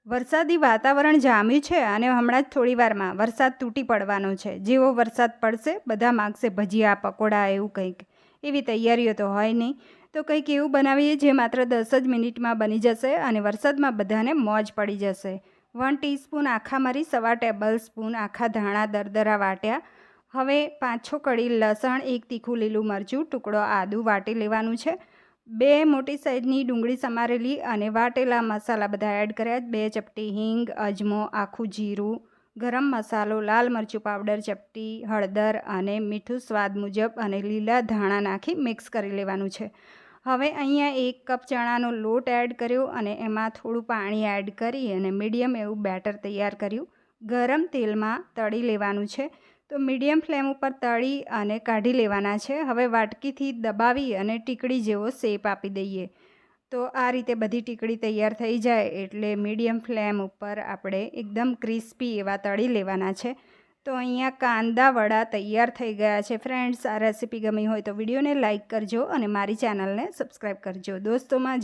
વરસાદી વાતાવરણ જામ્યું છે અને હમણાં જ થોડી વારમાં વરસાદ તૂટી પડવાનો છે। જેવો વરસાદ પડશે બધા માગશે ભજીયા પકોડા એવું કંઈક। એવી તૈયારીઓ તો હોય નહીં, તો કંઈક એવું બનાવીએ જે માત્ર 10 જ મિનિટમાં બની જશે અને વરસાદમાં બધાને મોજ પડી જશે। 1 ટીસ્પૂન આખા મરી, 1.25 ટેબલ સ્પૂન આખા ધાણા દરદરા વાટ્યા। હવે 5-6 કળી લસણ, 1 તીખું લીલું મરચું, ટુકડો આદું વાટી લેવાનું છે। 2 મોટી સાઈઝની ડુંગળી સમારેલી અને વાટેલા મસાલા બધા એડ કર્યા। 2 ચપટી હિંગ, અજમો, આખું જીરું, ગરમ મસાલો, લાલ મરચું પાવડર ચપટી, હળદર અને મીઠું સ્વાદ મુજબ અને લીલા ધાણા નાખી મિક્સ કરી લેવાનું છે। હવે અહીંયા 1 કપ ચણાનો લોટ એડ કર્યો અને એમાં થોડું પાણી એડ કરી અને મીડિયમ એવું બેટર તૈયાર કર્યું। ગરમ તેલમાં તળી લેવાનું છે। તો મીડિયમ ફ્લેમ ઉપર તળી અને કાઢી લેવાના છે। હવે વાટકીથી દબાવી અને ટીકડી જેવો શેપ આપી દઈએ। તો આ રીતે બધી ટીકડી તૈયાર થઈ જાય એટલે મીડિયમ ફ્લેમ ઉપર આપણે એકદમ ક્રિસ્પી એવા તળી લેવાના છે। તો અહીંયા કાંદા વડા તૈયાર થઈ ગયા છે। ફ્રેન્ડ્સ, આ રેસીપી ગમી હોય તો વિડીયોને લાઇક કરજો અને મારી ચેનલને સબસ્ક્રાઈબ કરજો। દોસ્તોમાં